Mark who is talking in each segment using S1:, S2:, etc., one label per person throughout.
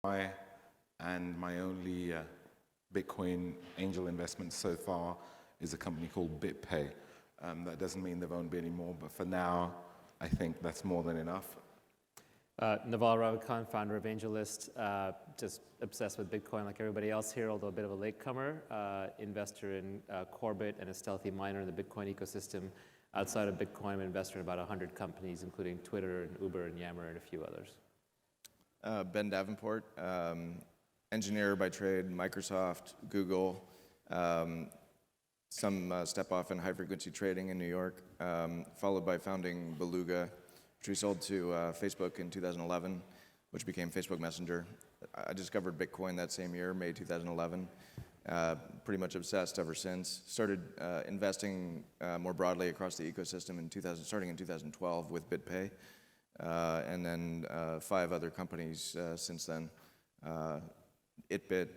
S1: and my only Bitcoin angel investment so far is a company called BitPay. That doesn't mean there won't be any more, but for now, I think that's more than enough.
S2: Naval, Ravikant, founder of Angellist, just obsessed with Bitcoin like everybody else here, although a bit of a latecomer, investor in Corbit and a stealthy miner in the Bitcoin ecosystem. Outside of Bitcoin, I'm an investor in about 100 companies, including Twitter and Uber and Yammer and a few others.
S3: Ben Davenport, engineer by trade, Microsoft, Google, some step off in high-frequency trading in New York, followed by founding Beluga, which we sold to Facebook in 2011, which became Facebook Messenger. I discovered Bitcoin that same year, May 2011. Pretty much obsessed ever since. Started investing more broadly across the ecosystem starting in 2012 with BitPay, and then 5 other companies since then. ItBit,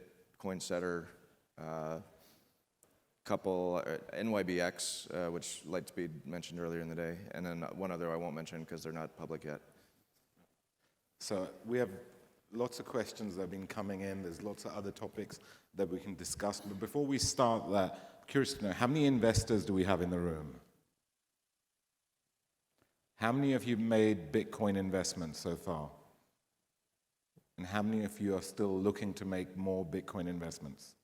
S3: CoinSetter, couple, NYBX, which Lightspeed mentioned earlier in the day, and then one other I won't mention because they're not public yet.
S1: So we have lots of questions that have been coming in. There's lots of other topics that we can discuss. But before we start that, I'm curious to know, how many investors do we have in the room? How many of you made Bitcoin investments so far? And how many of you are still looking to make more Bitcoin investments?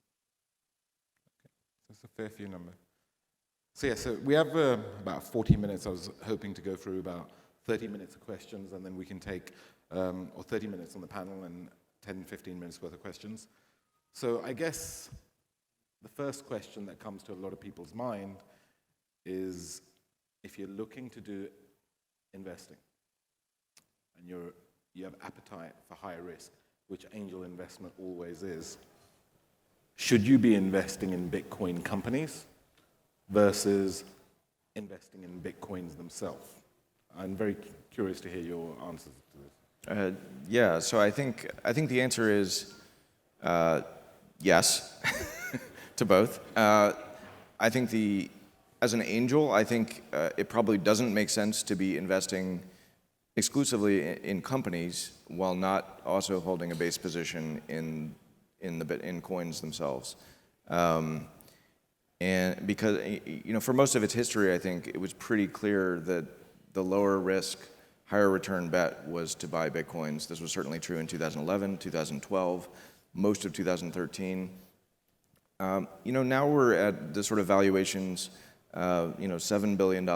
S1: That's a fair few number. So yeah, so we have about 40 minutes. I was hoping to go through about 30 minutes of questions, and then we can take, or 30 minutes on the panel and 10, 15 minutes worth of questions. So I guess the first question that comes to a lot of people's mind is, if you're looking to do investing and you have appetite for higher risk, which angel investment always is, should you be investing in Bitcoin companies versus investing in Bitcoins themselves? I'm very curious to hear your answers to this.
S3: Yeah, so I think the answer is yes to both. I think as an angel, I think it probably doesn't make sense to be investing exclusively in companies while not also holding a base position in coins themselves. And because, for most of its history, I think it was pretty clear that the lower risk, higher return bet was to buy Bitcoins. This was certainly true in 2011, 2012, most of 2013. Now we're at the sort of valuations, $7 billion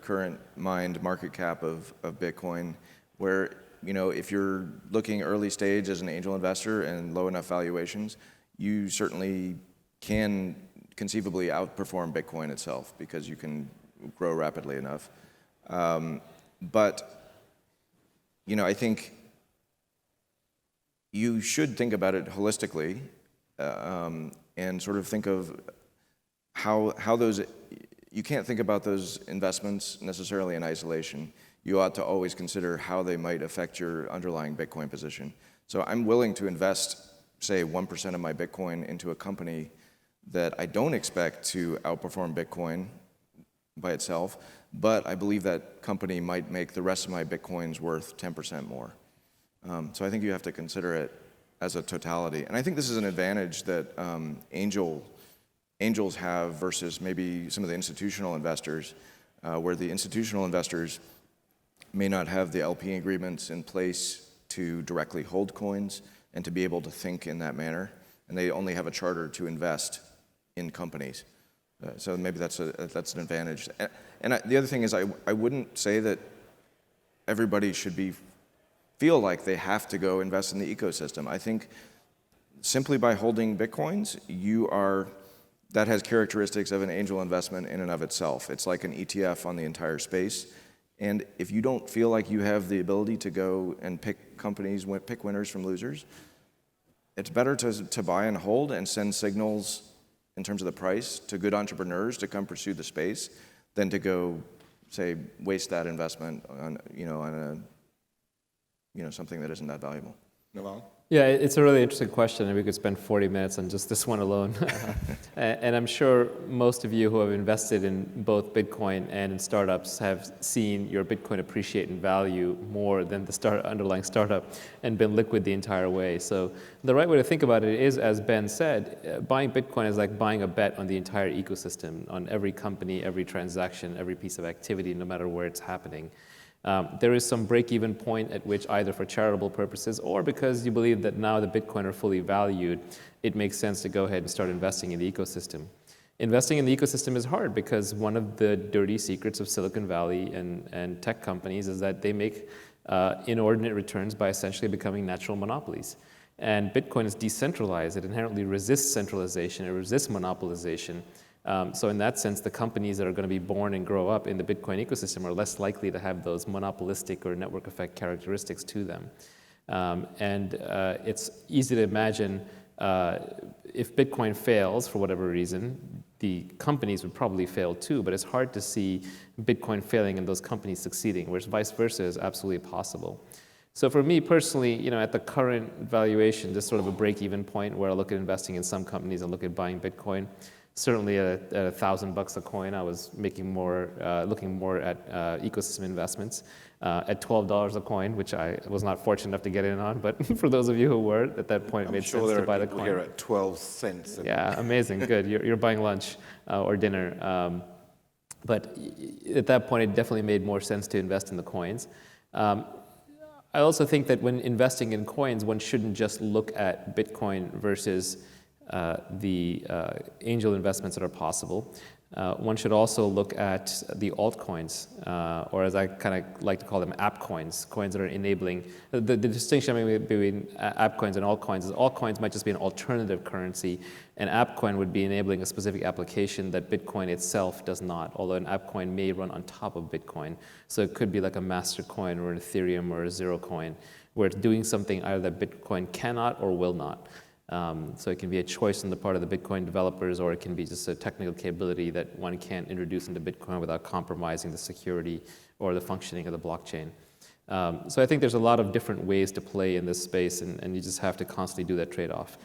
S3: current mined market cap of Bitcoin, where, if you're looking early stage as an angel investor and low enough valuations, you certainly can conceivably outperform Bitcoin itself because you can grow rapidly enough. But I think you should think about it holistically and sort of think of how those, you can't think about those investments necessarily in isolation. You ought to always consider how they might affect your underlying Bitcoin position. So I'm willing to invest, say, 1% of my Bitcoin into a company that I don't expect to outperform Bitcoin by itself, but I believe that company might make the rest of my Bitcoins worth 10% more. So I think you have to consider it as a totality. And I think this is an advantage that angels have versus maybe some of the institutional investors, where the institutional investors may not have the LP agreements in place to directly hold coins and to be able to think in that manner, and they only have a charter to invest in companies. So maybe that's an advantage. And the other thing is, I wouldn't say that everybody should feel like they have to go invest in the ecosystem. I think simply by holding Bitcoins, that has characteristics of an angel investment in and of itself. It's like an ETF on the entire space. And if you don't feel like you have the ability to go and pick companies, pick winners from losers, it's better to buy and hold and send signals in terms of the price to good entrepreneurs to come pursue the space than to go, say, waste that investment on something that isn't that valuable.
S1: Naval?
S2: Yeah, it's a really interesting question, and we could spend 40 minutes on just this one alone. And I'm sure most of you who have invested in both Bitcoin and in startups have seen your Bitcoin appreciate in value more than the underlying startup and been liquid the entire way. So the right way to think about it is, as Ben said, buying Bitcoin is like buying a bet on the entire ecosystem, on every company, every transaction, every piece of activity, no matter where it's happening. There is some break-even point at which, either for charitable purposes or because you believe that now the Bitcoin are fully valued, it makes sense to go ahead and start investing in the ecosystem. Investing in the ecosystem is hard because one of the dirty secrets of Silicon Valley and tech companies is that they make inordinate returns by essentially becoming natural monopolies. And Bitcoin is decentralized. It inherently resists centralization. It resists monopolization. So in that sense, the companies that are going to be born and grow up in the Bitcoin ecosystem are less likely to have those monopolistic or network effect characteristics to them. It's easy to imagine if Bitcoin fails for whatever reason, the companies would probably fail too, but it's hard to see Bitcoin failing and those companies succeeding, whereas vice versa is absolutely possible. So for me personally, at the current valuation, there's sort of a break-even point where I look at investing in some companies and look at buying Bitcoin. Certainly at $1,000 a coin, I was looking more at ecosystem investments. At $12 a coin, which I was not fortunate enough to get in on, but for those of you who were, at that point it made sense to buy the coin.
S1: Here at 12 cents.
S2: Yeah, amazing, good. You're buying lunch or dinner. But at that point, it definitely made more sense to invest in the coins. I also think that when investing in coins, one shouldn't just look at Bitcoin versus the angel investments that are possible. One should also look at the altcoins, or as I kind of like to call them, app coins, coins that are enabling. The distinction between app coins and altcoins is altcoins might just be an alternative currency. An app coin would be enabling a specific application that Bitcoin itself does not, although an app coin may run on top of Bitcoin. So it could be like a master coin or an Ethereum or a zero coin, where it's doing something either that Bitcoin cannot or will not. So it can be a choice on the part of the Bitcoin developers, or it can be just a technical capability that one can't introduce into Bitcoin without compromising the security or the functioning of the blockchain. So I think there's a lot of different ways to play in this space, and you just have to constantly do that trade-off.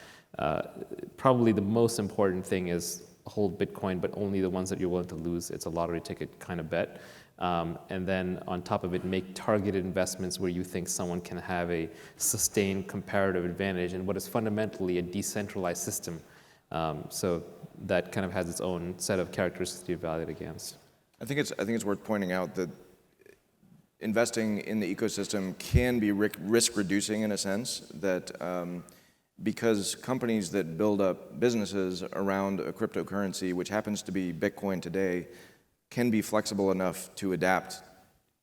S2: Probably the most important thing is hold Bitcoin, but only the ones that you're willing to lose. It's a lottery ticket kind of bet. And then on top of it, make targeted investments where you think someone can have a sustained comparative advantage in what is fundamentally a decentralized system. So that kind of has its own set of characteristics to be evaluated against.
S3: I think it's worth pointing out that investing in the ecosystem can be risk reducing in a sense, that because companies that build up businesses around a cryptocurrency, which happens to be Bitcoin today, can be flexible enough to adapt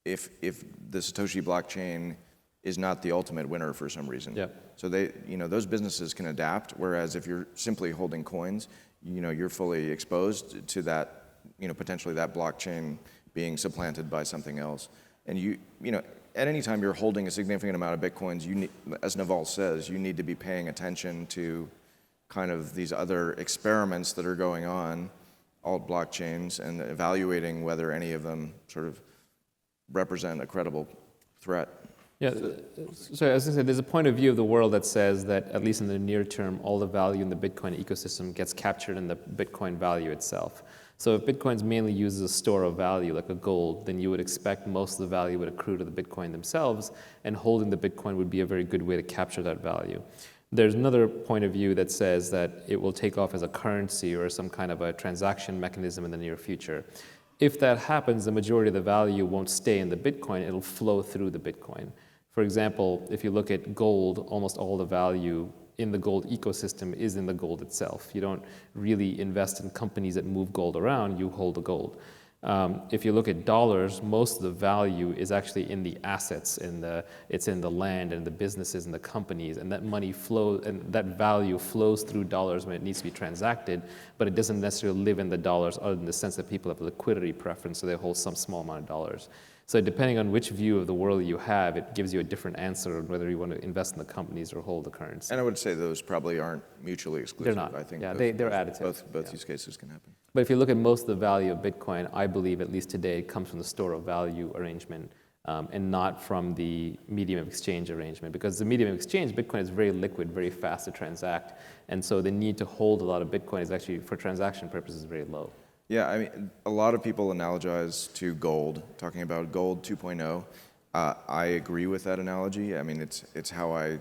S3: if the Satoshi blockchain is not the ultimate winner for some reason.
S2: Yeah.
S3: So those businesses can adapt, whereas if you're simply holding coins, you're fully exposed to that, potentially that blockchain being supplanted by something else. And at any time you're holding a significant amount of Bitcoins, you need, as Naval says, you need to be paying attention to kind of these other experiments that are going on, alt blockchains, and evaluating whether any of them sort of represent a credible threat.
S2: Yeah, so as I said, there's a point of view of the world that says that, at least in the near term, all the value in the Bitcoin ecosystem gets captured in the Bitcoin value itself. So if Bitcoin's mainly used as a store of value, like a gold, then you would expect most of the value would accrue to the Bitcoin themselves, and holding the Bitcoin would be a very good way to capture that value. There's another point of view that says that it will take off as a currency or some kind of a transaction mechanism in the near future. If that happens, the majority of the value won't stay in the Bitcoin, it'll flow through the Bitcoin. For example, if you look at gold, almost all the value in the gold ecosystem is in the gold itself. You don't really invest in companies that move gold around, you hold the gold. If you look at dollars, most of the value is actually in the assets, it's in the land and the businesses and the companies, and that money flows, and that value flows through dollars when it needs to be transacted, but it doesn't necessarily live in the dollars, other than the sense that people have a liquidity preference, so they hold some small amount of dollars. So depending on which view of the world you have, it gives you a different answer on whether you want to invest in the companies or hold the currency.
S3: And I would say those probably aren't mutually exclusive.
S2: They're not.
S3: I think
S2: yeah, they're additive.
S3: Both use cases can happen.
S2: But if you look at most of the value of Bitcoin, I believe, at least today, it comes from the store of value arrangement. and not from the medium of exchange arrangement. Because the medium of exchange, Bitcoin is very liquid, very fast to transact. And so the need to hold a lot of Bitcoin is actually, for transaction purposes, very low.
S3: Yeah, I mean, a lot of people analogize to gold, talking about gold 2.0. I agree with that analogy. I mean, it's how I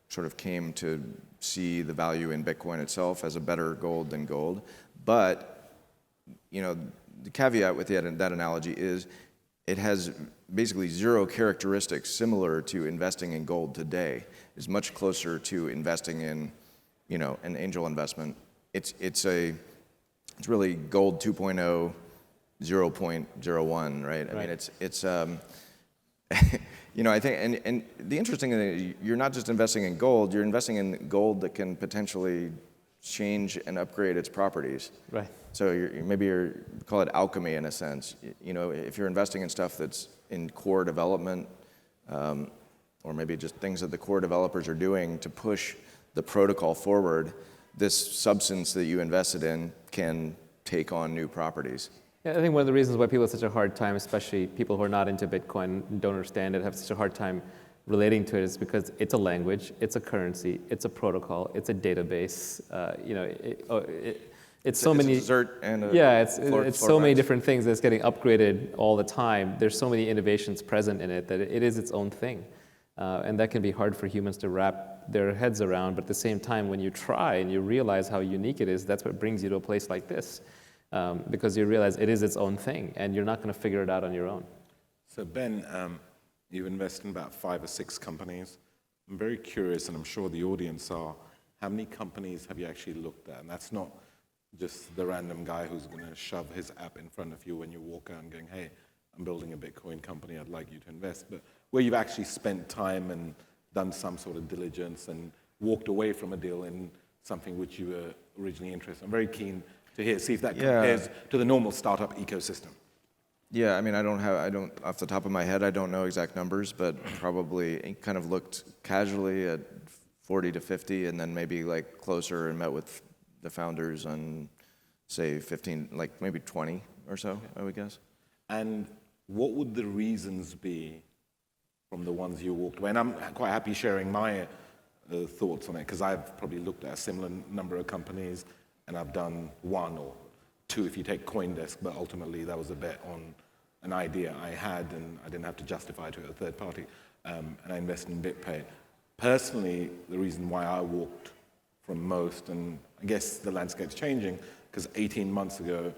S3: sort of came to see the value in Bitcoin itself as a better gold than gold. But, you know, the caveat with that analogy is it has basically zero characteristics similar to investing in gold today. It's much closer to investing in, you know, an angel investment. It's really gold 2.0, 0.01, right? I mean, it's you know, I think, and the interesting thing is you're not just investing in gold, you're investing in gold that can potentially change and upgrade its properties.
S2: Right.
S3: So maybe you're call it alchemy in a sense. You know, if you're investing in stuff that's in core development, or maybe just things that the core developers are doing to push the protocol forward, this substance that you invested in can take on new properties.
S2: Yeah, I think one of the reasons why people have such a hard time, especially people who are not into Bitcoin and don't understand it, have such a hard time relating to it is because it's a language, it's a currency, it's a protocol, it's a database. You know, it's so many.
S3: It's a dessert and a
S2: it's so many different things that's getting upgraded all the time. There's so many innovations present in it that it is its own thing, and that can be hard for humans to wrap their heads around. But at the same time, when you try and you realize how unique it is, that's what brings you to a place like this. Because you realize it is its own thing, and you're not going to figure it out on your own.
S1: So Ben, you've invested in about 5 or 6 companies. I'm very curious, and I'm sure the audience are, how many companies have you actually looked at? And that's not just the random guy who's going to shove his app in front of you when you walk out and going, hey, I'm building a Bitcoin company, I'd like you to invest. But where you've actually spent time and done some sort of diligence and walked away from a deal in something which you were originally interested in. I'm very keen to hear, see if that compares to the normal startup ecosystem.
S3: Yeah, I mean, I don't off the top of my head, I don't know exact numbers, but probably kind of looked casually at 40 to 50, and then maybe like closer and met with the founders on, say, 15, like maybe 20 or so, I would guess.
S1: And what would the reasons be from the ones you walked away? And I'm quite happy sharing my thoughts on it, because I've probably looked at a similar number of companies, and I've done 1 or 2 if you take CoinDesk, but ultimately that was a bet on an idea I had, and I didn't have to justify to a third party, and I invested in BitPay. Personally, the reason why I walked from most, and I guess the landscape's changing, because 18 months ago,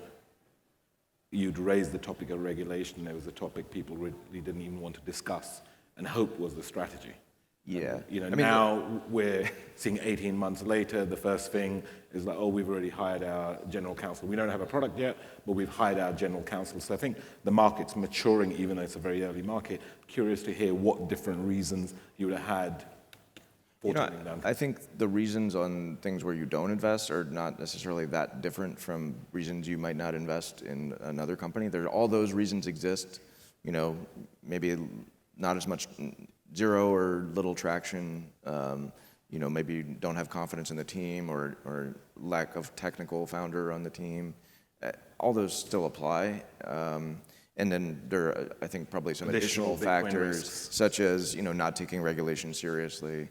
S1: you'd raise the topic of regulation. It was a topic people really didn't even want to discuss, and hope was the strategy.
S3: Yeah.
S1: You know, now we're seeing 18 months later, the first thing is like, oh, we've already hired our general counsel. We don't have a product yet, but we've hired our general counsel. So I think the market's maturing, even though it's a very early market. Curious to hear what different reasons you would have had for turning down.
S3: I think the reasons on things where you don't invest are not necessarily that different from reasons you might not invest in another company. All those reasons exist, you know, maybe not as much zero or little traction, you know, maybe you don't have confidence in the team or lack of technical founder on the team. All those still apply. And then there are, I think, probably some additional factors, risks, such as, you know, not taking regulation seriously,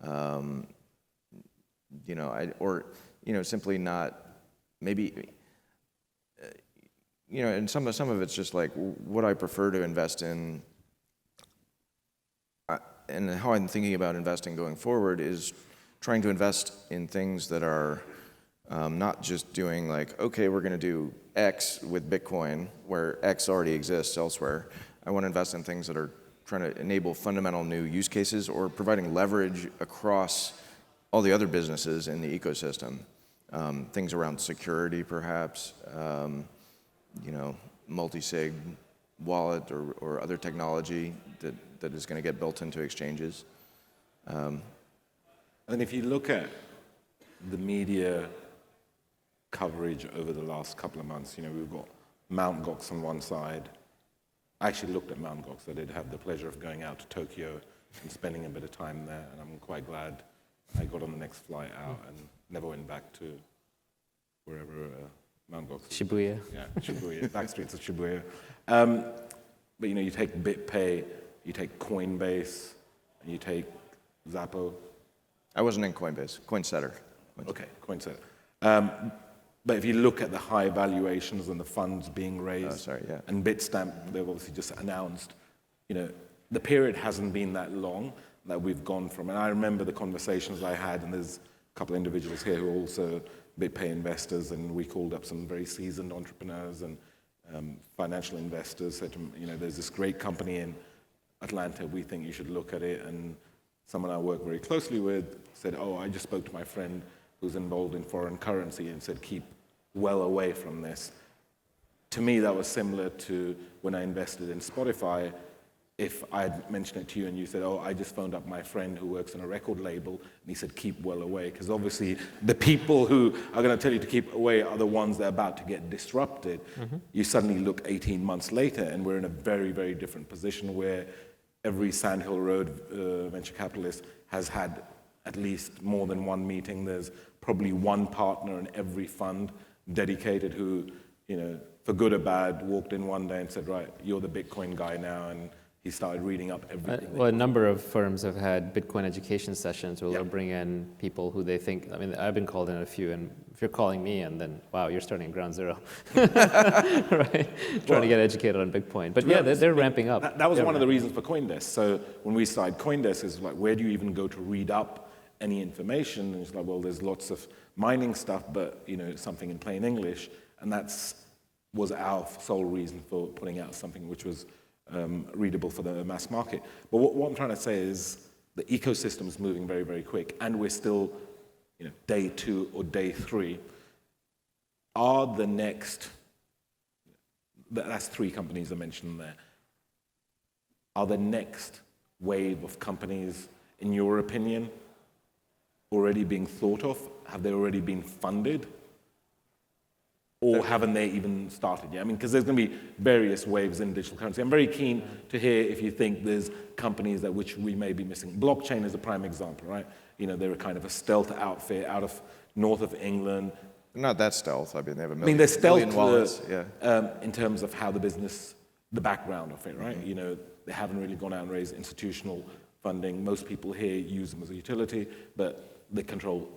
S3: you know, or, you know, simply not, maybe, you know, and some of it's just like, what I prefer to invest in. And how I'm thinking about investing going forward is trying to invest in things that are not just doing like, okay, we're going to do X with Bitcoin, where X already exists elsewhere. I want to invest in things that are trying to enable fundamental new use cases or providing leverage across all the other businesses in the ecosystem. Things around security, perhaps, you know, multi-sig wallet or other technology that is going to get built into exchanges.
S1: And if you look at the media coverage over the last couple of months, you know, we've got Mt. Gox on one side. I actually looked at Mt. Gox. I did have the pleasure of going out to Tokyo and spending a bit of time there, and I'm quite glad I got on the next flight out and never went back to wherever Mt. Gox is.
S2: Shibuya.
S1: Yeah, Shibuya, back streets of Shibuya. But you take BitPay, you take Coinbase, and you take Zappo.
S3: I wasn't in Coinbase, Coinsetter.
S1: Okay, Coinsetter. But if you look at the high valuations and the funds being raised, and Bitstamp, they've obviously just announced, the period hasn't been that long that we've gone from. And I remember the conversations I had, and there's a couple of individuals here who are also BitPay investors, and we called up some very seasoned entrepreneurs and financial investors, said to them, there's this great company in Atlanta, we think you should look at it. And someone I work very closely with said, oh, I just spoke to my friend who's involved in foreign currency and said, keep well away from this. To me, that was similar to when I invested in Spotify. If I had mentioned it to you and you said, oh, I just phoned up my friend who works on a record label, and he said, keep well away. Because obviously, the people who are going to tell you to keep away are the ones that are about to get disrupted. Mm-hmm. You suddenly look 18 months later, and we're in a very, very different position where every Sand Hill Road venture capitalist has had at least more than one meeting. There's probably one partner in every fund dedicated who, for good or bad, walked in one day and said, right, you're the Bitcoin guy now, and he started reading up everything.
S2: Well, a number of firms have had Bitcoin education sessions where they'll bring in people who they think, I've been called in a few, and if you're calling me, and then, wow, you're starting at ground zero, right? Trying to get educated on Bitcoin. But they're ramping up.
S1: That was one of the reasons for CoinDesk. So when we started CoinDesk, it's like, where do you even go to read up any information? And it's like, well, there's lots of mining stuff, but, something in plain English. And was our sole reason for putting out something which was readable for the mass market. But what I'm trying to say is the ecosystem is moving very, very quick, and we're still, day 2 or day 3. Are the next, that's 3 companies I mentioned there, are the next wave of companies, in your opinion, already being thought of? Have they already been funded? Or haven't they even started yet? Because there's going to be various waves in digital currency. I'm very keen to hear if you think there's companies that which we may be missing. Blockchain is a prime example, right? They're a kind of a stealth outfit out of north of England.
S3: Not that stealth. They have a million,
S1: they're stealth
S3: million wallets,
S1: in terms of how the business, the background of it, right? Mm-hmm. They haven't really gone out and raised institutional funding. Most people here use them as a utility, but they control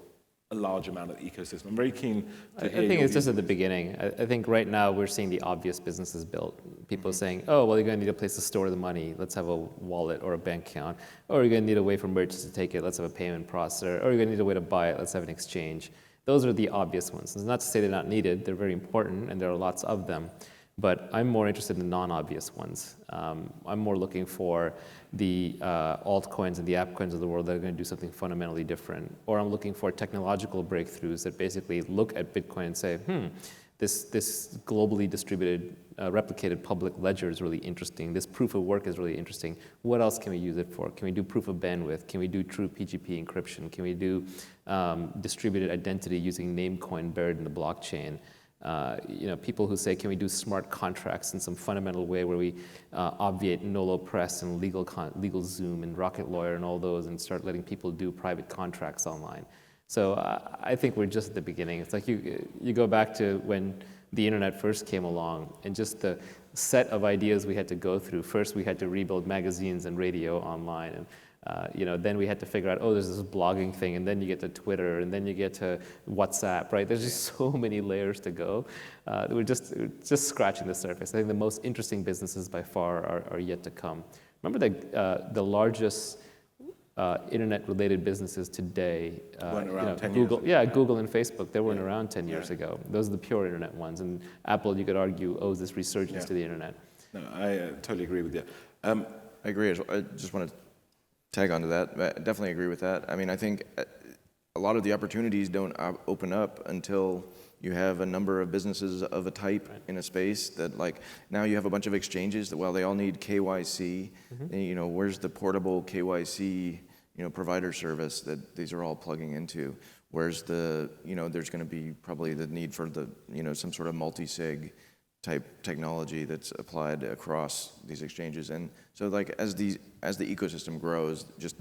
S1: a large amount of the ecosystem. I'm very keen to hear.
S2: I think it's just at the beginning. I think right now we're seeing the obvious businesses built. People saying, oh, well, you're going to need a place to store the money. Let's have a wallet or a bank account. Or you're going to need a way for merchants to take it. Let's have a payment processor. Or you're going to need a way to buy it. Let's have an exchange. Those are the obvious ones. It's not to say they're not needed. They're very important, and there are lots of them. But I'm more interested in the non-obvious ones. I'm more looking for the altcoins and the app coins of the world that are going to do something fundamentally different. Or I'm looking for technological breakthroughs that basically look at Bitcoin and say, this globally distributed, replicated public ledger is really interesting. This proof of work is really interesting. What else can we use it for? Can we do proof of bandwidth? Can we do true PGP encryption? Can we do distributed identity using Namecoin buried in the blockchain? People who say, can we do smart contracts in some fundamental way where we obviate Nolo Press and LegalZoom and Rocket Lawyer and all those and start letting people do private contracts online. So I think we're just at the beginning. It's like you go back to when the internet first came along and just the set of ideas we had to go through. First, we had to rebuild magazines and radio online. And then we had to figure out, oh, there's this blogging thing, and then you get to Twitter, and then you get to WhatsApp, right? There's just so many layers to go. We're just scratching the surface. I think the most interesting businesses by far are yet to come. Remember the largest internet-related businesses today,
S1: weren't around 10
S2: Google,
S1: years ago.
S2: Google and Facebook, they weren't around 10 years ago. Those are the pure internet ones, and Apple, you could argue, owes this resurgence to the internet.
S1: No, I totally agree with you.
S3: I agree. I just want to tag onto that. I definitely agree with that. I think a lot of the opportunities don't open up until you have a number of businesses of a type in a space that, like, now you have a bunch of exchanges that, while they all need KYC, where's the portable KYC, provider service that these are all plugging into? Where's the, there's going to be probably the need for the, some sort of multi-sig type technology that's applied across these exchanges. And so, like, as the ecosystem grows, just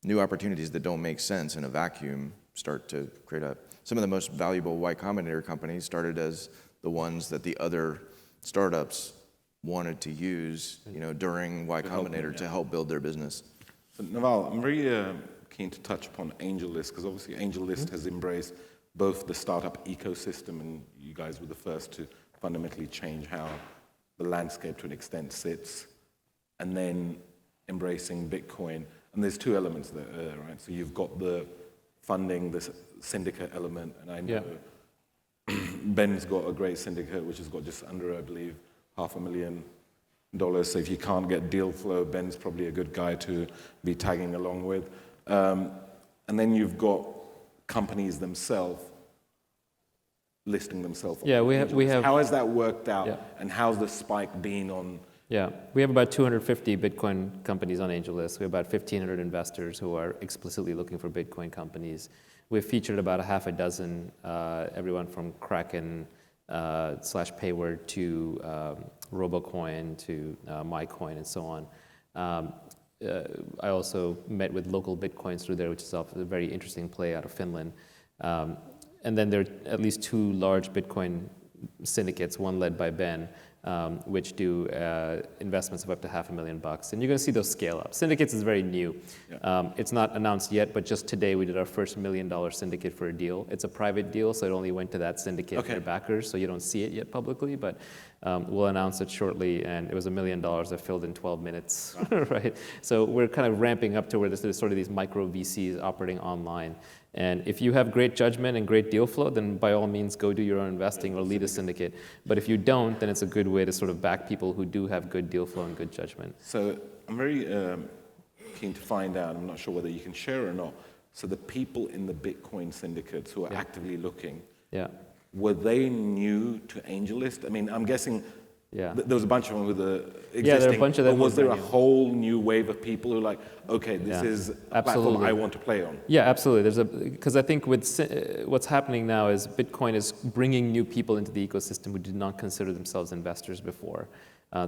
S3: new opportunities that don't make sense in a vacuum start to create some of the most valuable Y Combinator companies started as the ones that the other startups wanted to use, during Y Combinator to help build their business.
S1: So Naval, I'm very keen to touch upon Angellist, because obviously Angellist has embraced both the startup ecosystem, and you guys were the first to fundamentally change how the landscape to an extent sits, and then embracing Bitcoin. And there's two elements there, right? So you've got the funding, the syndicate element, and I know Ben's got a great syndicate, which has got just under, I believe, $500,000. So if you can't get deal flow, Ben's probably a good guy to be tagging along with. And then you've got companies themselves listing themselves.
S2: Yeah, we have.
S1: How has that worked out,
S2: Yeah.
S1: and how's the spike been on?
S2: Yeah, we have about 250 Bitcoin companies on Angellist. We have about 1,500 investors who are explicitly looking for Bitcoin companies. We've featured about a half a dozen, everyone from Kraken / Payward to RoboCoin to MyCoin and so on. I also met with local Bitcoins through there, which is a very interesting play out of Finland. And then there are at least two large Bitcoin syndicates, one led by Ben, which do investments of up to $500,000. And you're going to see those scale up. Syndicates is very new.
S1: Yeah.
S2: It's not announced yet, but just today we did our first $1 million syndicate for a deal. It's a private deal, so it only went to that syndicate and their backers, so you don't see it yet publicly, but we'll announce it shortly. And it was $1 million that filled in 12 minutes, right? So we're kind of ramping up to where there's sort of these micro VCs operating online. And if you have great judgment and great deal flow, then by all means go do your own investing or lead a syndicate. But if you don't, then it's a good way to sort of back people who do have good deal flow and good judgment.
S1: So I'm very keen to find out, I'm not sure whether you can share or not, so the people in the Bitcoin syndicates who are actively looking, were they new to Angellist? I mean, I'm guessing there was a bunch of them with the existing,
S2: there are a bunch of them.
S1: But was there a whole new wave of people who are like, okay, this is a platform I want to play on?
S2: Yeah, absolutely. Because I think with what's happening now is Bitcoin is bringing new people into the ecosystem who did not consider themselves investors before.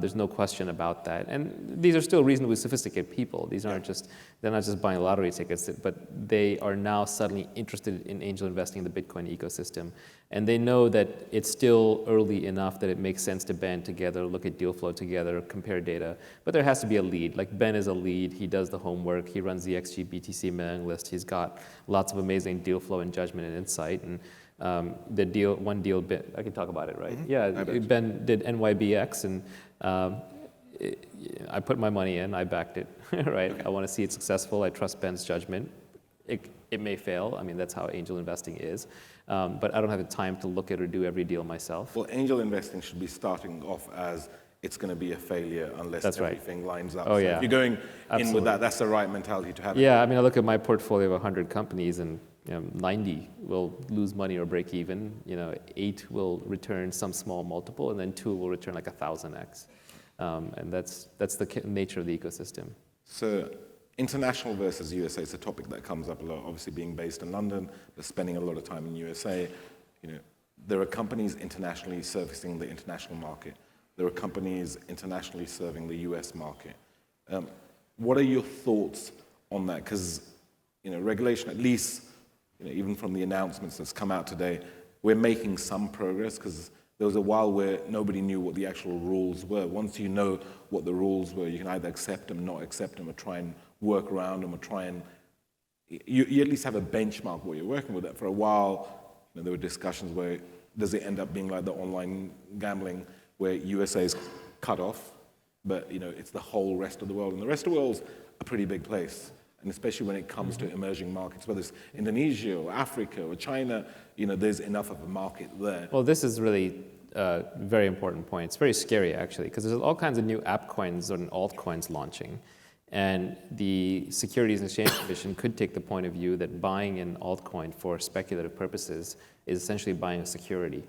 S2: There's no question about that. And these are still reasonably sophisticated people. These aren't just, they're not just buying lottery tickets, but they are now suddenly interested in angel investing in the Bitcoin ecosystem. And they know that it's still early enough that it makes sense to band together, look at deal flow together, compare data. But there has to be a lead. Like Ben is a lead. He does the homework. He runs the XGBTC mailing list. He's got lots of amazing deal flow and judgment and insight. And one deal, I can talk about it, right?
S3: Mm-hmm.
S2: Yeah, Ben did NYBX, and I put my money in, I backed it, right? I want to see it successful. I trust Ben's judgment. It may fail. I mean, that's how angel investing is. But I don't have the time to look at or do every deal myself.
S1: Well, angel investing should be starting off as it's going to be a failure unless everything lines up.
S2: Oh,
S1: so
S2: yeah.
S1: if you're going in with that, that's the right mentality to have.
S2: Yeah, I mean, I look at my portfolio of 100 companies, and 90 will lose money or break even. 8 will return some small multiple, and then 2 will return like 1,000x. And that's the nature of the ecosystem.
S1: So international versus USA is a topic that comes up a lot. Obviously, being based in London, but spending a lot of time in USA. There are companies internationally servicing the international market. There are companies internationally serving the US market. What are your thoughts on that? Because regulation, at least even from the announcements that's come out today, we're making some progress, because there was a while where nobody knew what the actual rules were. Once you know what the rules were, you can either accept them, not accept them, or try and work around them, or try and you at least have a benchmark where you're working with that. For a while, there were discussions where does it end up being like the online gambling, where USA is cut off, but it's the whole rest of the world, and the rest of the world's a pretty big place. And especially when it comes to emerging markets, whether it's Indonesia or Africa or China, there's enough of a market there.
S2: Well, this is really a very important point. It's very scary, actually, because there's all kinds of new app coins and altcoins launching. And the Securities and Exchange Commission could take the point of view that buying an altcoin for speculative purposes is essentially buying a security.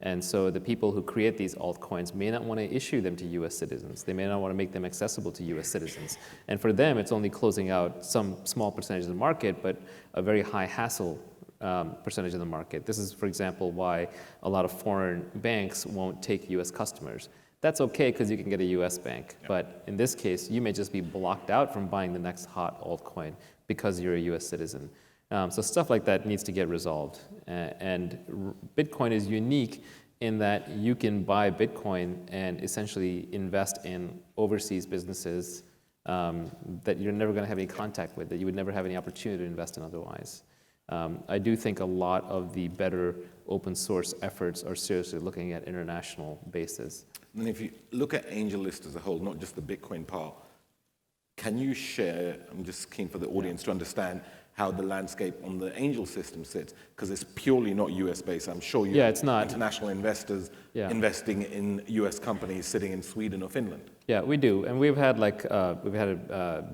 S2: And so the people who create these altcoins may not want to issue them to US citizens. They may not want to make them accessible to US citizens. And for them, it's only closing out some small percentage of the market, but a very high hassle percentage of the market. This is, for example, why a lot of foreign banks won't take US customers. That's okay because you can get a US bank. Yeah. But in this case, you may just be blocked out from buying the next hot altcoin because you're a US citizen. So stuff like that needs to get resolved. And Bitcoin is unique in that you can buy Bitcoin and essentially invest in overseas businesses that you're never going to have any contact with, that you would never have any opportunity to invest in otherwise. I do think a lot of the better open source efforts are seriously looking at international bases.
S1: And if you look at Angellist as a whole, not just the Bitcoin part, can you share, I'm just keen for the audience to understand how the landscape on the Angel system sits, because it's purely not US based. I'm sure you
S2: it's not.
S1: International investors investing in US companies sitting in Sweden or Finland.
S2: Yeah, we do, and we've had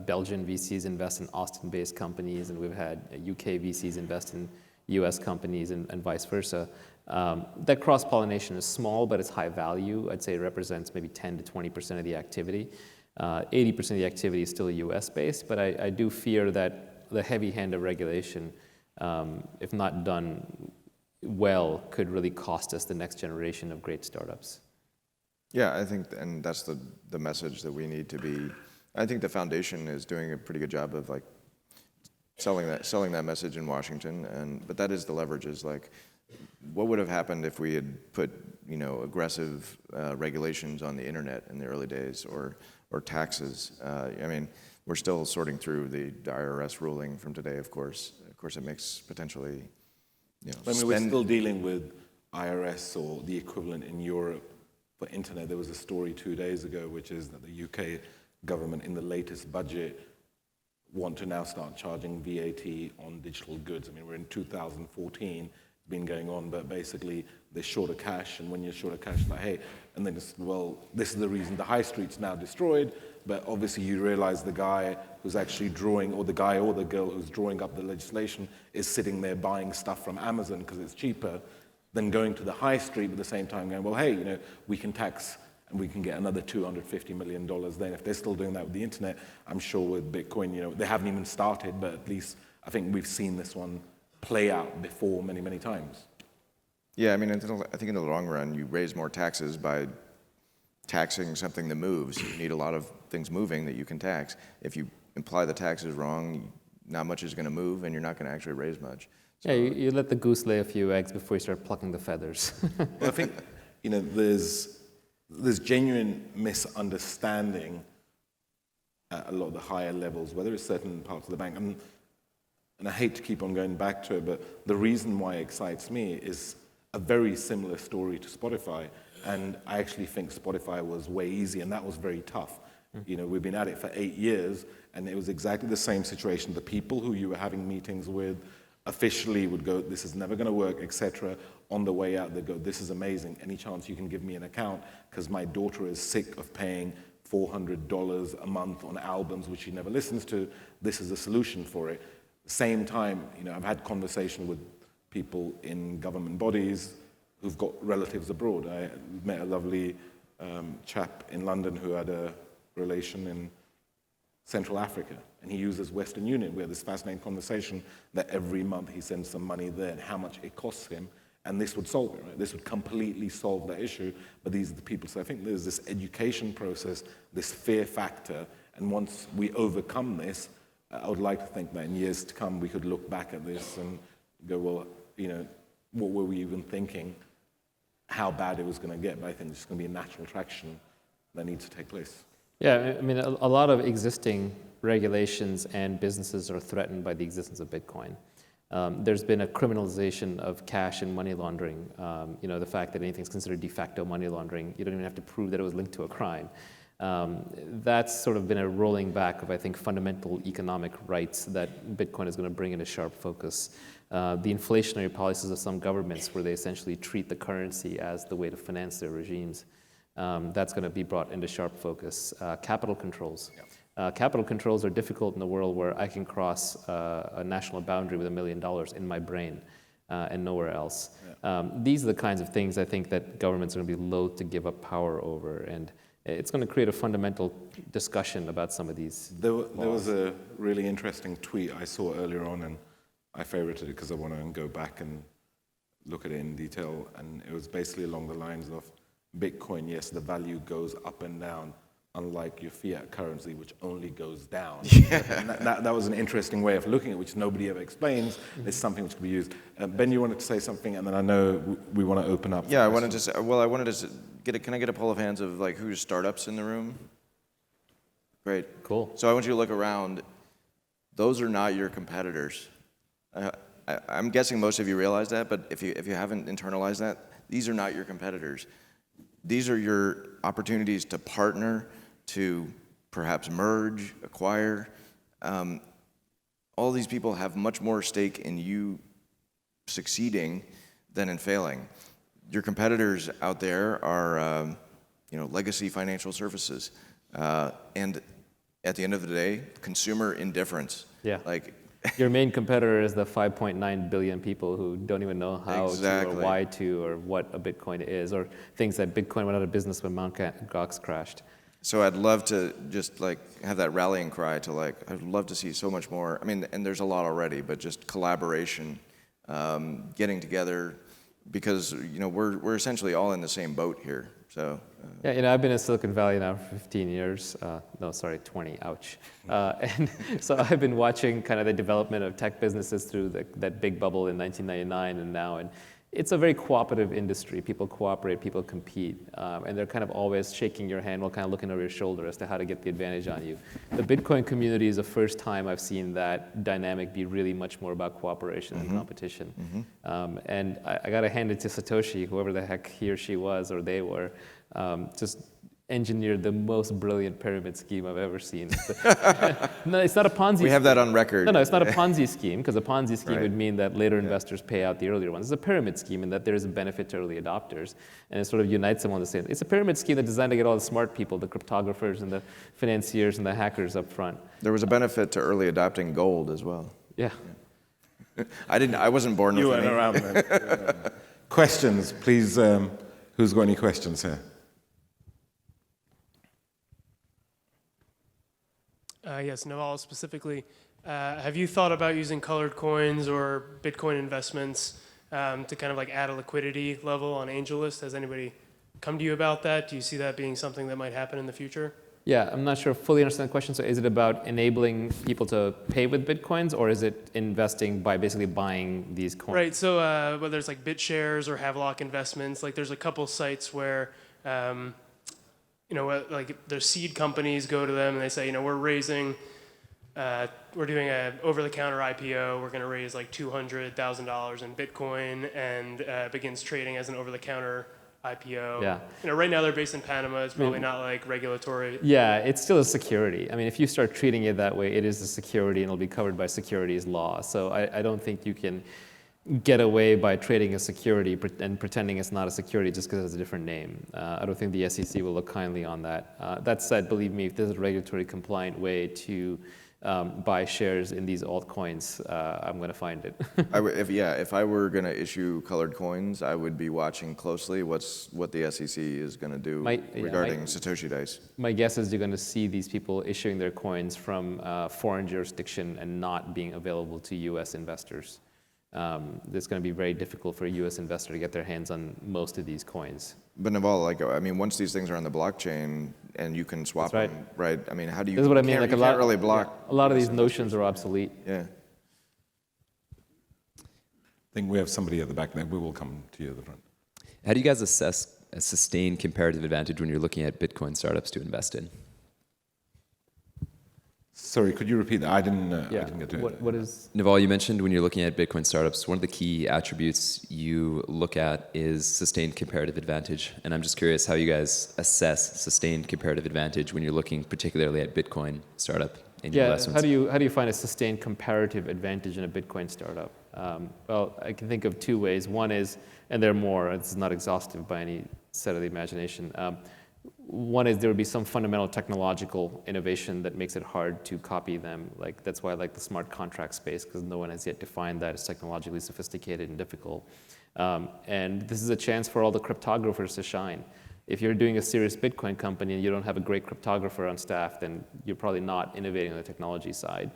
S2: Belgian VCs invest in Austin-based companies, and we've had UK VCs invest in US companies, and vice versa. That cross-pollination is small, but it's high value. I'd say it represents maybe 10 to 20% of the activity. 80% of the activity is still US-based, but I do fear that the heavy hand of regulation, if not done well, could really cost us the next generation of great startups.
S3: Yeah, I think, and that's the message that we need to be. I think the foundation is doing a pretty good job of like selling that message in Washington, but that is the leverage. Is like, what would have happened if we had put aggressive regulations on the internet in the early days, or taxes? I mean, we're still sorting through the IRS ruling from today, of course. Of course, it makes potentially,
S1: I mean, we're still dealing with IRS or the equivalent in Europe for internet. There was a story 2 days ago, which is that the UK government in the latest budget want to now start charging VAT on digital goods. I mean, we're in 2014, it's been going on, but basically they're short of cash, and when you're short of cash, it's like, hey, and then it's, well, this is the reason the high street's now destroyed, but obviously you realize the guy who's actually drawing, or the guy or the girl who's drawing up the legislation is sitting there buying stuff from Amazon because it's cheaper than going to the high street, but at the same time going, well, hey, we can tax and we can get another $250 million then. If they're still doing that with the internet, I'm sure with Bitcoin, they haven't even started, but at least I think we've seen this one play out before many, many times.
S3: Yeah, I mean, I think in the long run, you raise more taxes by taxing something that moves. You need a lot of things moving that you can tax. If you imply the tax is wrong, not much is going to move, and you're not going to actually raise much. So,
S2: yeah, you let the goose lay a few eggs before you start plucking the feathers.
S1: Well, I think there's genuine misunderstanding at a lot of the higher levels, whether it's certain parts of the bank. And I hate to keep on going back to it, but the reason why it excites me is a very similar story to Spotify. And I actually think Spotify was way easy, and that was very tough. We've been at it for 8 years, and it was exactly the same situation. The people who you were having meetings with officially would go, this is never going to work, etc. On the way out, they'd go, this is amazing. Any chance you can give me an account? Because my daughter is sick of paying $400 a month on albums which she never listens to. This is a solution for it. Same time, I've had conversation with people in government bodies who've got relatives abroad. I met a lovely chap in London who had a relation in Central Africa, and he uses Western Union. We had this fascinating conversation that every month he sends some money there and how much it costs him, and this would solve it, right? This would completely solve that issue, but these are the people. So I think there's this education process, this fear factor, and once we overcome this, I would like to think that in years to come we could look back at this and go, well, what were we even thinking? How bad it was going to get? But I think there's going to be a natural traction that needs to take place.
S2: Yeah, I mean, a lot of existing regulations and businesses are threatened by the existence of Bitcoin. There's been a criminalization of cash and money laundering. The fact that anything's considered de facto money laundering, you don't even have to prove that it was linked to a crime. That's sort of been a rolling back of, I think, fundamental economic rights that Bitcoin is going to bring into sharp focus. The inflationary policies of some governments, where they essentially treat the currency as the way to finance their regimes, that's going to be brought into sharp focus. Capital controls. Capital controls are difficult in a world where I can cross a national boundary with $1 million in my brain and nowhere else. These are the kinds of things I think that governments are going to be loath to give up power over, and it's going to create a fundamental discussion about some of these. There
S1: was a really interesting tweet I saw earlier on, and I favorited it because I want to go back and look at it in detail, and it was basically along the lines of Bitcoin, yes, the value goes up and down, unlike your fiat currency, which only goes down. And that was an interesting way of looking at it, which nobody ever explains. It's something which can be used. Ben, you wanted to say something, and then I know we want to open up.
S3: Yeah, I wanted to can I get a poll of hands of like who's startups in the room? Great.
S2: Cool.
S3: So I want you to look around. Those are not your competitors. I'm guessing most of you realize that, but if you haven't internalized that, these are not your competitors. These are your opportunities to partner, to perhaps merge, acquire. All these people have much more stake in you succeeding than in failing. Your competitors out there are, legacy financial services, and at the end of the day, consumer indifference.
S2: Yeah.
S3: Like
S2: your main competitor is the 5.9 billion people who don't even know how to or why to or what a Bitcoin is, or things that Bitcoin went out of business when Mt. Gox crashed.
S3: So I'd love to just like have that rallying cry to like, I'd love to see so much more. I mean, and there's a lot already, but just collaboration, getting together, because we're essentially all in the same boat here. So
S2: yeah, I've been in Silicon Valley now for 15 years. 20, ouch. And so I've been watching kind of the development of tech businesses through that big bubble in 1999 and now. And it's a very cooperative industry. People cooperate, people compete, and they're kind of always shaking your hand while kind of looking over your shoulder as to how to get the advantage on you. The Bitcoin community is the first time I've seen that dynamic be really much more about cooperation and competition. And I got to hand it to Satoshi, whoever the heck he or she was or they were, just engineered the most brilliant pyramid scheme I've ever seen. No, it's not a Ponzi scheme.
S3: we have that on record.
S2: No, it's not a Ponzi scheme, because a Ponzi scheme
S3: Right.
S2: would mean that later investors pay out the earlier ones. It's a pyramid scheme in that there is a benefit to early adopters, and it sort of unites them on the same. It's a pyramid scheme that's designed to get all the smart people, the cryptographers and the financiers and the hackers up front.
S3: There was a benefit to early adopting gold as well.
S2: Yeah.
S3: I wasn't born
S1: You
S3: with
S1: weren't
S3: any.
S1: around then. Questions, please. Who's got any questions here?
S4: Yes, Naval specifically. Have you thought about using colored coins or Bitcoin investments to kind of like add a liquidity level on Angellist? Has anybody come to you about that? Do you see that being something that might happen in the future?
S2: Yeah, I'm not sure I fully understand the question. So is it about enabling people to pay with Bitcoins, or is it investing by basically buying these coins?
S4: Right, so whether it's like BitShares or Havelock Investments, like there's a couple sites where like their seed companies go to them and they say, we're raising, we're doing a over-the-counter IPO. We're going to raise like $200,000 in Bitcoin, and begins trading as an over-the-counter IPO.
S2: Yeah.
S4: Right now they're based in Panama. It's probably not like regulatory.
S2: Yeah, it's still a security. I mean, if you start treating it that way, it is a security and it'll be covered by securities law. So I don't think you can get away by trading a security and pretending it's not a security just because it's a different name. I don't think the SEC will look kindly on that. That said, believe me, if there's a regulatory compliant way to buy shares in these altcoins, I'm going to find it.
S3: If I were going to issue colored coins, I would be watching closely what the SEC is going to do regarding Satoshi Dice.
S2: My guess is you're going to see these people issuing their coins from foreign jurisdiction and not being available to U.S. investors. It's going to be very difficult for a U.S. investor to get their hands on most of these coins.
S3: But Naval, once these things are on the blockchain and you can swap them, right? I mean, how do you?
S2: This is what I mean.
S3: You can't really block.
S2: A lot of these notions are obsolete.
S3: Yeah.
S1: I think we have somebody at the back there. We will come to you at the front.
S5: How do you guys assess a sustained comparative advantage when you're looking at Bitcoin startups to invest in?
S1: Sorry, could you repeat that? I didn't get to it.
S2: What is?
S5: Naval, you mentioned when you're looking at Bitcoin startups, one of the key attributes you look at is sustained comparative advantage. And I'm just curious how you guys assess sustained comparative advantage when you're looking particularly at Bitcoin startup in your investments.
S2: How do you find a sustained comparative advantage in a Bitcoin startup? Well, I can think of two ways. One is, and there are more, it's not exhaustive by any set of the imagination. One is there would be some fundamental technological innovation that makes it hard to copy them. Like that's why I like the smart contract space, because no one has yet defined that as technologically sophisticated and difficult. And this is a chance for all the cryptographers to shine. If you're doing a serious Bitcoin company and you don't have a great cryptographer on staff, then you're probably not innovating on the technology side.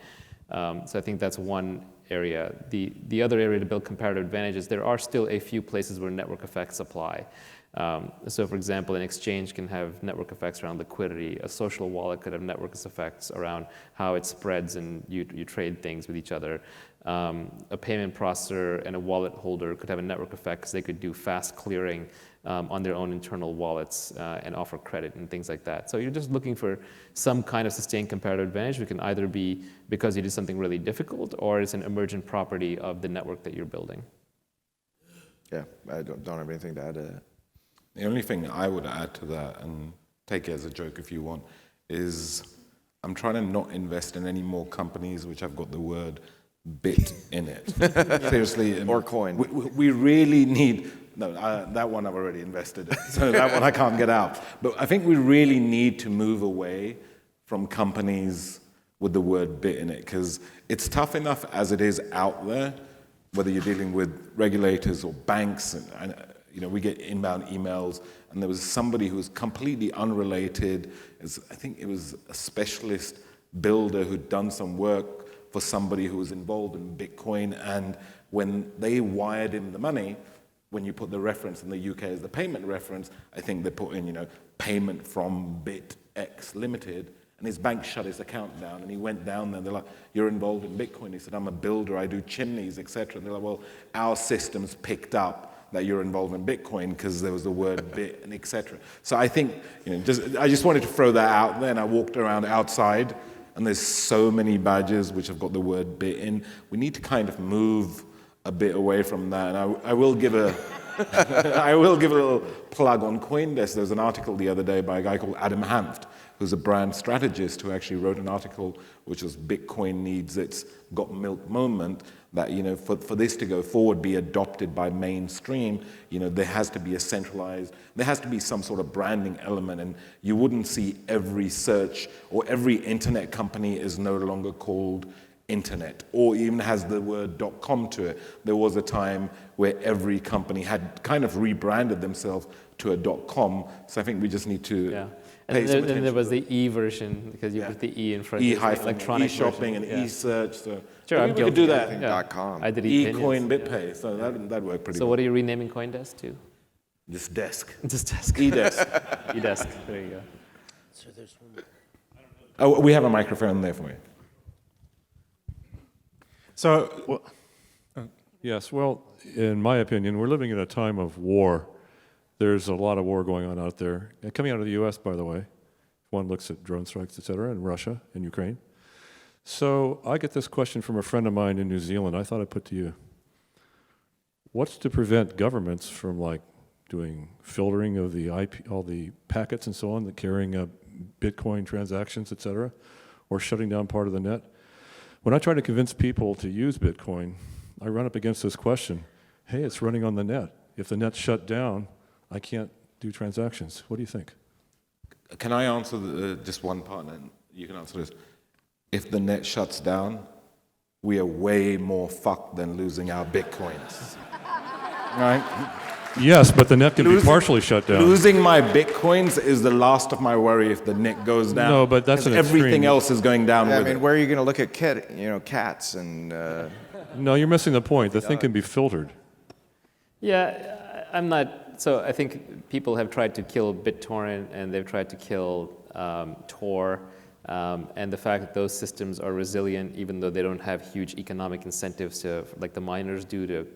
S2: So I think that's one area. The other area to build comparative advantage is there are still a few places where network effects apply. So for example, an exchange can have network effects around liquidity. A social wallet could have network effects around how it spreads and you trade things with each other. A payment processor and a wallet holder could have a network effect because they could do fast clearing on their own internal wallets and offer credit and things like that. So you're just looking for some kind of sustained comparative advantage. It can either be because you did something really difficult or it's an emergent property of the network that you're building.
S3: Yeah, I don't have anything to add to that.
S1: The only thing I would add to that, and take it as a joke if you want, is I'm trying to not invest in any more companies which have got the word bit in it. Seriously.
S3: Or coin.
S1: We really need, no, that one I've already invested in, so that one I can't get out. But I think we really need to move away from companies with the word bit in it, because it's tough enough as it is out there, whether you're dealing with regulators or banks, and we get inbound emails, and there was somebody who was completely unrelated. I think it was a specialist builder who'd done some work for somebody who was involved in Bitcoin, and when they wired him the money, when you put the reference in the UK as the payment reference, I think they put in, payment from BitX Limited, and his bank shut his account down, and he went down there, and they're like, you're involved in Bitcoin. He said, I'm a builder, I do chimneys, etc. And they're like, well, our systems picked up that you're involved in Bitcoin because there was the word bit and etc. So I think, I just wanted to throw that out there, and I walked around outside, and there's so many badges which have got the word bit in. We need to kind of move a bit away from that, and I will give a I will give a little plug on CoinDesk. There was an article the other day by a guy called Adam Hanft, who's a brand strategist who actually wrote an article which was Bitcoin needs its got milk moment, that for this to go forward, be adopted by mainstream, there has to be a centralized, there has to be some sort of branding element, and you wouldn't see every search or every internet company is no longer called internet or even has the word .com to it. There was a time where every company had kind of rebranded themselves to a .com, so I think we just need to pay some attention.
S2: And there was the E version, because you put the E in front of electronic
S1: e-shopping
S2: version.
S1: and e-search. So
S2: sure, I'm
S1: we could do that.
S3: .com.
S2: I did
S1: E-coin BitPay, so that worked pretty
S2: So
S1: well.
S2: what are you renaming CoinDesk to?
S1: Just desk.
S2: Just desk.
S1: E-desk.
S2: eDesk. There you go.
S4: So there's one more.
S1: Oh, we have a microphone there for you.
S6: So, yes, well, in my opinion, we're living in a time of war. There's a lot of war going on out there. Coming out of the U.S., by the way, if one looks at drone strikes, et cetera, in Russia and Ukraine. So I get this question from a friend of mine in New Zealand. I thought I'd put to you. What's to prevent governments from doing filtering of the IP, all the packets and so on, the carrying Bitcoin transactions, et cetera, or shutting down part of the net? When I try to convince people to use Bitcoin, I run up against this question. Hey, it's running on the net. If the net's shut down, I can't do transactions. What do you think?
S1: Can I answer just one part, and you can answer this? If the net shuts down, we are way more fucked than losing our Bitcoins. Right?
S6: Yes, but the net can be partially shut down.
S1: Losing my Bitcoins is the last of my worry if the net goes down.
S6: No, but that's an extreme.
S1: Everything else is going down with it.
S3: Where are you going to look at cats and...
S6: No, you're missing the point. The thing can be filtered.
S2: Yeah, I'm not. So I think people have tried to kill BitTorrent and they've tried to kill Tor. And the fact that those systems are resilient, even though they don't have huge economic incentives to, like the miners do, to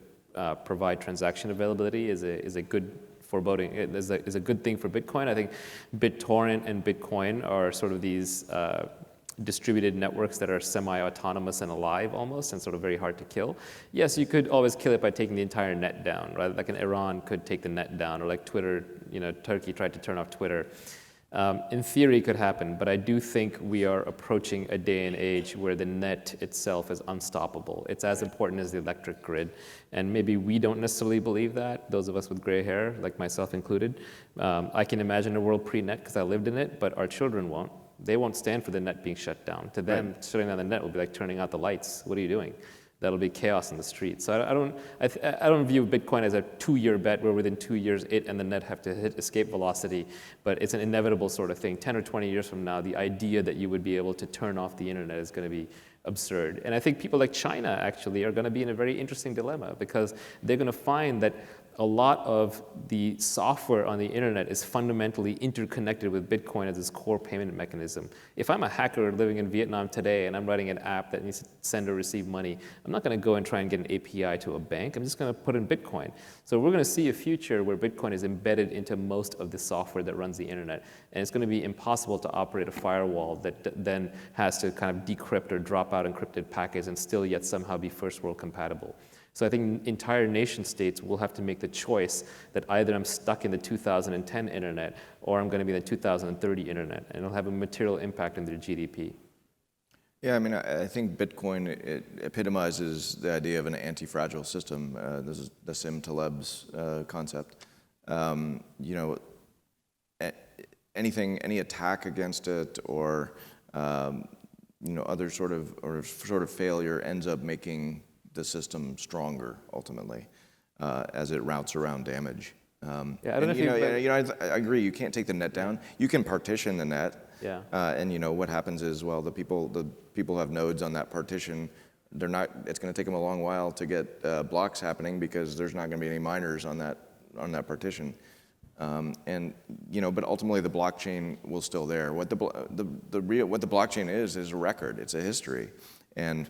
S2: provide transaction availability is a good foreboding. Is a good thing for Bitcoin. I think BitTorrent and Bitcoin are sort of these distributed networks that are semi-autonomous and alive almost, and sort of very hard to kill. Yes, you could always kill it by taking the entire net down, right? Like Iran could take the net down, or like Twitter, Turkey tried to turn off Twitter. In theory, it could happen, but I do think we are approaching a day and age where the net itself is unstoppable. It's as important as the electric grid, and maybe we don't necessarily believe that, those of us with gray hair, like myself included. I can imagine a world pre-net because I lived in it, but our children won't. They won't stand for the net being shut down. To them, shutting down the net will be like turning out the lights. What are you doing? That'll be chaos in the street. So I don't view Bitcoin as a 2-year bet where within 2 years it and the net have to hit escape velocity, but it's an inevitable sort of thing. 10 or 20 years from now, the idea that you would be able to turn off the internet is going to be absurd. And I think people like China actually are going to be in a very interesting dilemma, because they're going to find that a lot of the software on the internet is fundamentally interconnected with Bitcoin as its core payment mechanism. If I'm a hacker living in Vietnam today and I'm writing an app that needs to send or receive money, I'm not going to go and try and get an API to a bank. I'm just going to put in Bitcoin. So we're going to see a future where Bitcoin is embedded into most of the software that runs the internet. And it's going to be impossible to operate a firewall that then has to kind of decrypt or drop out encrypted packets and still yet somehow be first world compatible. So I think entire nation states will have to make the choice that either I'm stuck in the 2010 internet or I'm going to be in the 2030 internet, and it'll have a material impact on their GDP.
S3: Yeah, I mean, I think Bitcoin, it epitomizes the idea of an anti-fragile system. This is Nassim Taleb's concept. You know, any attack against it or you know, other sort of failure ends up making the system stronger ultimately as it routes around damage.
S2: Yeah, I don't know if
S3: I agree. You can't take the net down. You can partition the net.
S2: Yeah.
S3: And you know what happens is, well, the people who have nodes on that partition, they're not. It's going to take them a long while to get blocks happening because there's not going to be any miners on that partition. And you know, but ultimately the blockchain will still there. What the blockchain is a record. It's a history, and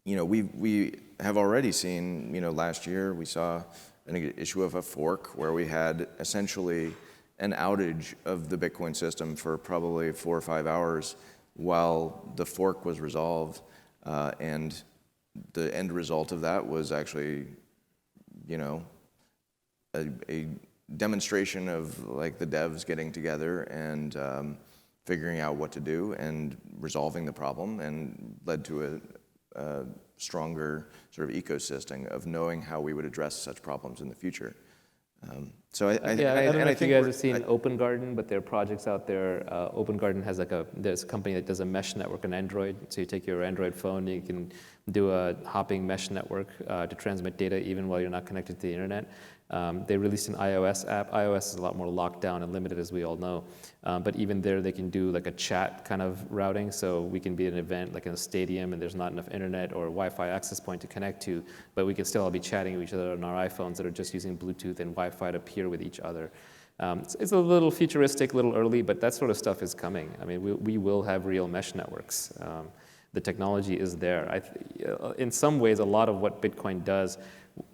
S3: you know, we have already seen, you know, last year we saw an issue of a fork where we had essentially an outage of the Bitcoin system for probably 4 or 5 hours while the fork was resolved, and the end result of that was actually, you know, a demonstration of like the devs getting together and figuring out what to do and resolving the problem, and led to a stronger sort of ecosystem of knowing how we would address such problems in the future. So I
S2: don't know if you guys have seen Open Garden, but there are projects out there. Open Garden has there's a company that does a mesh network on Android. So you take your Android phone, you can do a hopping mesh network to transmit data even while you're not connected to the internet. They released an iOS app. iOS is a lot more locked down and limited, as we all know. But even there, they can do like a chat kind of routing. So we can be at an event like in a stadium and there's not enough internet or Wi-Fi access point to connect to, but we can still all be chatting with each other on our iPhones that are just using Bluetooth and Wi-Fi to peer with each other. It's a little futuristic, a little early, but that sort of stuff is coming. I mean, we will have real mesh networks. The technology is there. In some ways, a lot of what Bitcoin does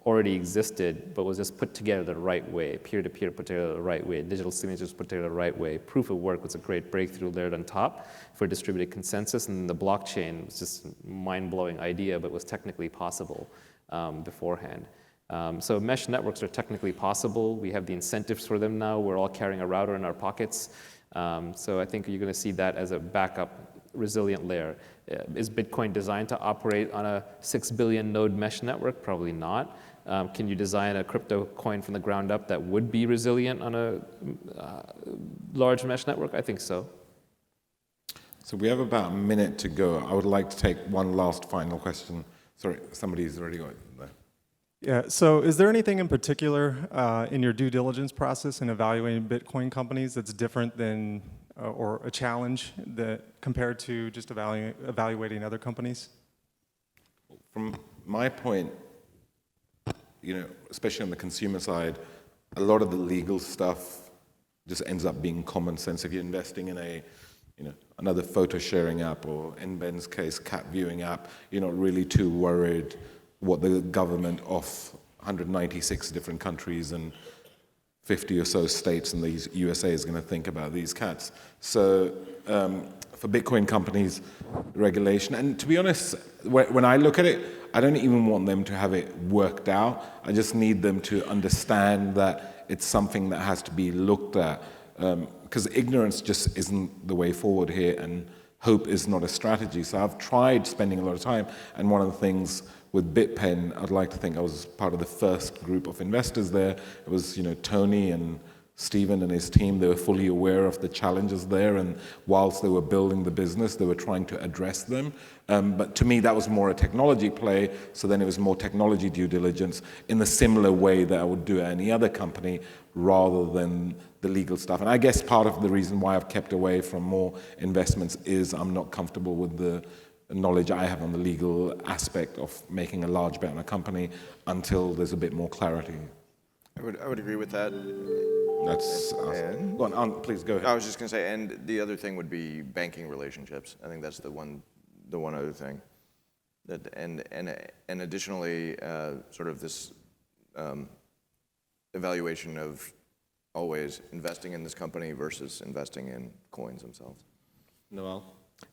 S2: already existed, but was just put together the right way. Peer-to-peer put together the right way. Digital signatures put together the right way. Proof of work was a great breakthrough layered on top for distributed consensus, and the blockchain was just a mind-blowing idea, but was technically possible beforehand. So mesh networks are technically possible. We have the incentives for them now. We're all carrying a router in our pockets. So I think you're going to see that as a backup resilient layer. Is Bitcoin designed to operate on a 6 billion node mesh network? Probably not. Can you design a crypto coin from the ground up that would be resilient on a large mesh network? I think so.
S1: So we have about a minute to go. I would like to take one last final question. Sorry, somebody's already got it there.
S7: Yeah, so is there anything in particular in your due diligence process in evaluating Bitcoin companies that's different than or a challenge that compared to just evaluating other companies?
S1: From my point, you know, especially on the consumer side, a lot of the legal stuff just ends up being common sense. If you're investing in a, you know, another photo sharing app, or in Ben's case, cat viewing app, you're not really too worried what the government of 196 different countries and 50 or so states in the USA is going to think about these cats. So for Bitcoin companies, regulation, and to be honest, when I look at it, I don't even want them to have it worked out. I just need them to understand that it's something that has to be looked at, because ignorance just isn't the way forward here, and hope is not a strategy. So I've tried spending a lot of time, and one of the things with BitPen, I'd like to think I was part of the first group of investors there. It was, you know, Tony and Stephen and his team. They were fully aware of the challenges there, and whilst they were building the business, they were trying to address them. But to me, that was more a technology play, so then it was more technology due diligence in the similar way that I would do at any other company, rather than the legal stuff. And I guess part of the reason why I've kept away from more investments is I'm not comfortable with the knowledge I have on the legal aspect of making a large bet on a company until there's a bit more clarity.
S3: I would agree with that.
S1: That's
S3: And-
S1: go on, please go ahead.
S3: I was just going to say, and the other thing would be banking relationships. I think that's the one other thing. That and additionally, sort of this evaluation of always investing in this company versus investing in coins themselves.
S1: Naval?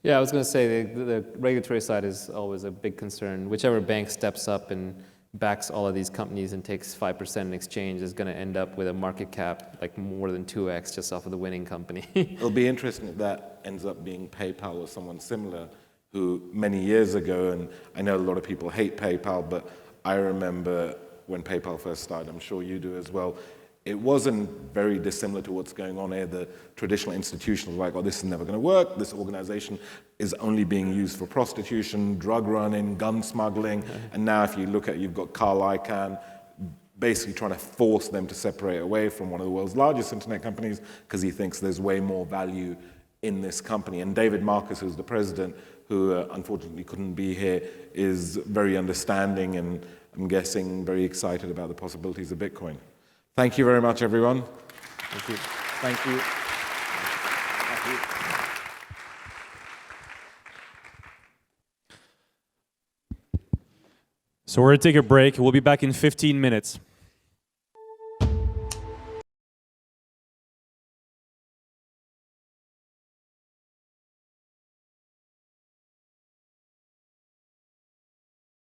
S2: Yeah, I was going to say the regulatory side is always a big concern. Whichever bank steps up and backs all of these companies and takes 5% in exchange is going to end up with a market cap like more than 2x just off of the winning company.
S1: It'll be interesting if that ends up being PayPal or someone similar who many years ago, and I know a lot of people hate PayPal, but I remember when PayPal first started, I'm sure you do as well, it wasn't very dissimilar to what's going on here. The traditional institutions were like, oh, this is never going to work. This organization is only being used for prostitution, drug running, gun smuggling. And now if you look at, you've got Carl Icahn basically trying to force them to separate away from one of the world's largest internet companies because he thinks there's way more value in this company. And David Marcus, who's the president, who unfortunately couldn't be here, is very understanding and I'm guessing very excited about the possibilities of Bitcoin. Thank you very much, everyone.
S2: Thank you.
S1: Thank you.
S8: So we're going to take a break. We'll be back in 15 minutes.